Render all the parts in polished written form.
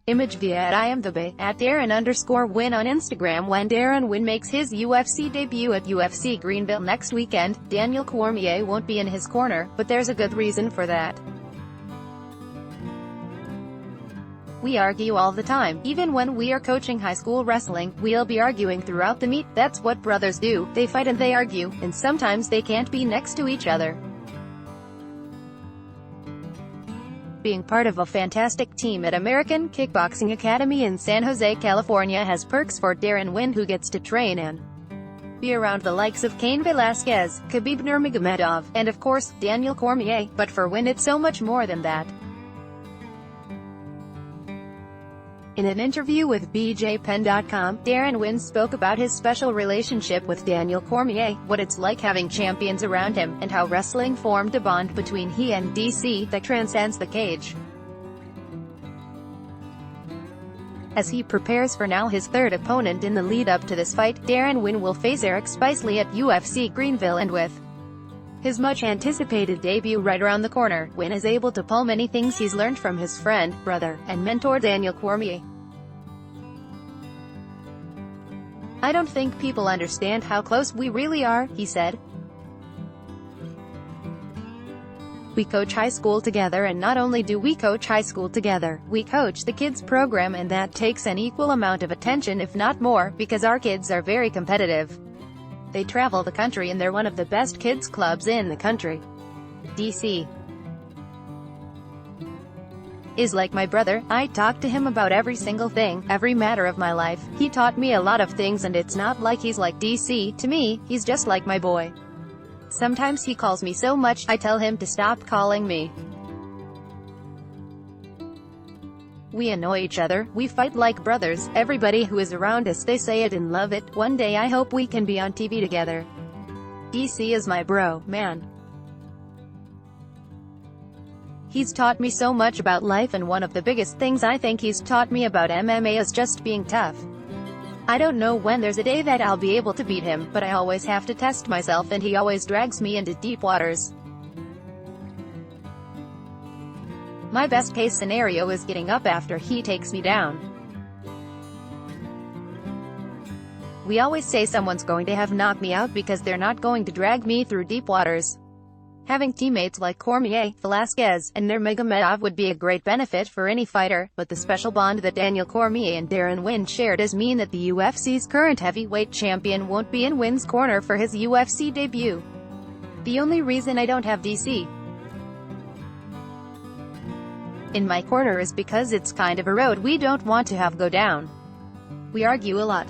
Image via @IamTheBay, @Deron_Winn on Instagram. When Deron Winn makes his UFC debut at UFC Greenville next weekend, Daniel Cormier won't be in his corner, but there's a good reason for that. We argue all the time. Even when we are coaching high school wrestling, we'll be arguing throughout the meet. That's what brothers do. They fight and they argue, and sometimes they can't be next to each other. Being part of a fantastic team at American Kickboxing Academy in San Jose, California has perks for Deron Winn, who gets to train and be around the likes of Cain Velasquez, Khabib Nurmagomedov, and of course, Daniel Cormier. But for Winn it's so much more than that. In an interview with BJPenn.com, Deron Winn spoke about his special relationship with Daniel Cormier, what it's like having champions around him, and how wrestling formed a bond between he and DC that transcends the cage. As he prepares for now his third opponent in the lead-up to this fight, Deron Winn will face Eric Spicely at UFC Greenville, and with his much-anticipated debut right around the corner, Winn is able to pull many things he's learned from his friend, brother, and mentor Daniel Cormier. "I don't think people understand how close we really are," he said. "We coach high school together, and not only do we coach high school together, we coach the kids program, and that takes an equal amount of attention, if not more, because our kids are very competitive. They travel the country and they're one of the best kids clubs in the country. DC is like my brother. I talk to him about every single thing, every matter of my life. He taught me a lot of things, and it's not like he's like DC. To me, he's just like my boy. Sometimes he calls me so much, I tell him to stop calling me. We annoy each other, we fight like brothers. Everybody who is around us, they say it and love it. One day I hope we can be on TV together. DC is my bro, man. He's taught me so much about life, and one of the biggest things I think he's taught me about MMA is just being tough. I don't know when there's a day that I'll be able to beat him, but I always have to test myself, and he always drags me into deep waters. My best case scenario is getting up after he takes me down. We always say someone's going to have knocked me out because they're not going to drag me through deep waters. Having teammates like Cormier, Velasquez, and Nurmagomedov would be a great benefit for any fighter, but the special bond that Daniel Cormier and Deron Winn share does mean that the UFC's current heavyweight champion won't be in Winn's corner for his UFC debut. The only reason I don't have DC in my corner is because it's kind of a road we don't want to have go down. We argue a lot.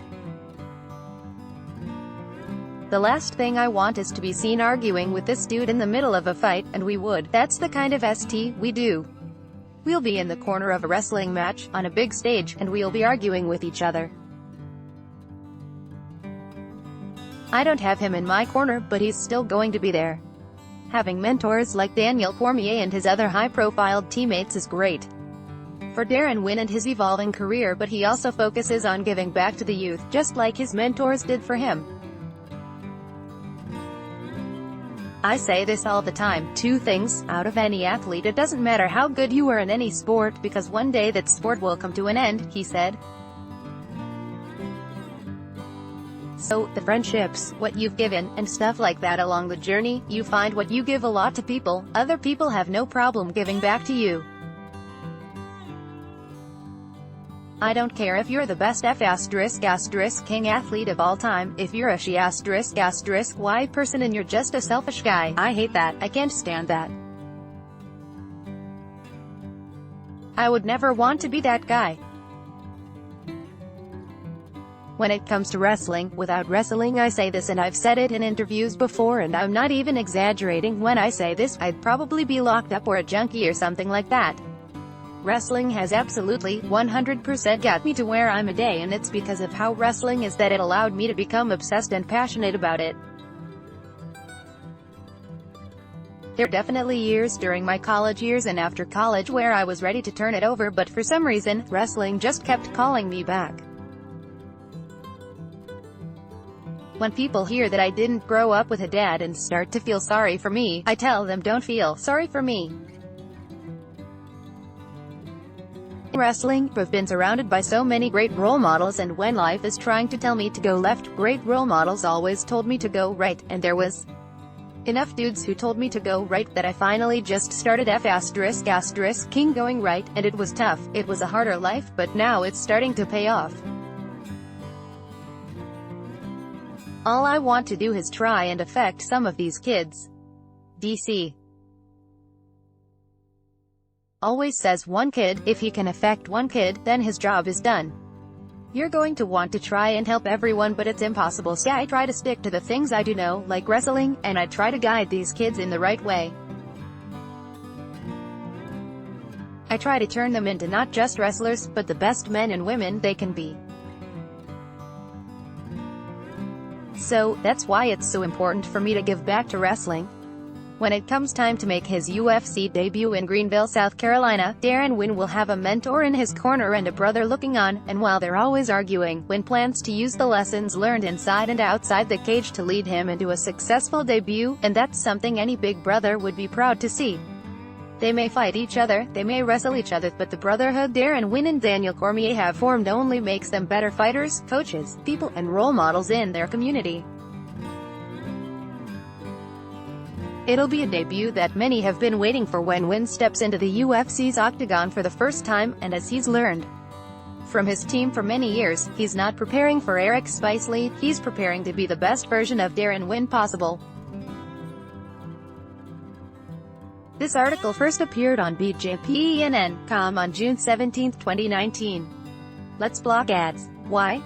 The last thing I want is to be seen arguing with this dude in the middle of a fight, and we would. That's the kind of ST we do. We'll be in the corner of a wrestling match, on a big stage, and we'll be arguing with each other. I don't have him in my corner, but he's still going to be there. Having mentors like Daniel Cormier and his other high-profile teammates is great for Deron Winn and his evolving career, but he also focuses on giving back to the youth, just like his mentors did for him. I say this all the time, 2 things, out of any athlete: it doesn't matter how good you are in any sport, because one day that sport will come to an end, he said. So, the friendships, what you've given, and stuff like that along the journey, you find what you give a lot to people, other people have no problem giving back to you. I don't care if you're the best king athlete of all time, if you're a Y person and you're just a selfish guy. I hate that, I can't stand that. I would never want to be that guy. When it comes to wrestling, without wrestling, I say this and I've said it in interviews before, and I'm not even exaggerating when I say this, I'd probably be locked up or a junkie or something like that. Wrestling has absolutely, 100% got me to where I'm today, and it's because of how wrestling is that it allowed me to become obsessed and passionate about it. There were definitely years during my college years and after college where I was ready to turn it over, but for some reason, wrestling just kept calling me back. When people hear that I didn't grow up with a dad and start to feel sorry for me, I tell them, don't feel sorry for me. wrestling. I've been surrounded by so many great role models, and when life is trying to tell me to go left, great role models always told me to go right, and there was enough dudes who told me to go right that I finally just started king going right, and it was tough. It was a harder life, but now it's starting to pay off. All I want to do is try and affect some of these kids. DC always says one kid, if he can affect one kid, then his job is done. You're going to want to try and help everyone, but it's impossible, so I try to stick to the things I do know, like wrestling, and I try to guide these kids in the right way. I try to turn them into not just wrestlers, but the best men and women they can be. So, that's why it's so important for me to give back to wrestling. When it comes time to make his UFC debut in Greenville, South Carolina, Winn will have a mentor in his corner and a brother looking on, and while they're always arguing, Winn plans to use the lessons learned inside and outside the cage to lead him into a successful debut, and that's something any big brother would be proud to see. They may fight each other, they may wrestle each other, but the brotherhood Winn and Daniel Cormier have formed only makes them better fighters, coaches, people, and role models in their community. It'll be a debut that many have been waiting for when Winn steps into the UFC's octagon for the first time, and as he's learned from his team for many years, he's not preparing for Eric Spicely, he's preparing to be the best version of Winn possible. This article first appeared on BJPENN.com on June 17, 2019. Let's block ads. Why?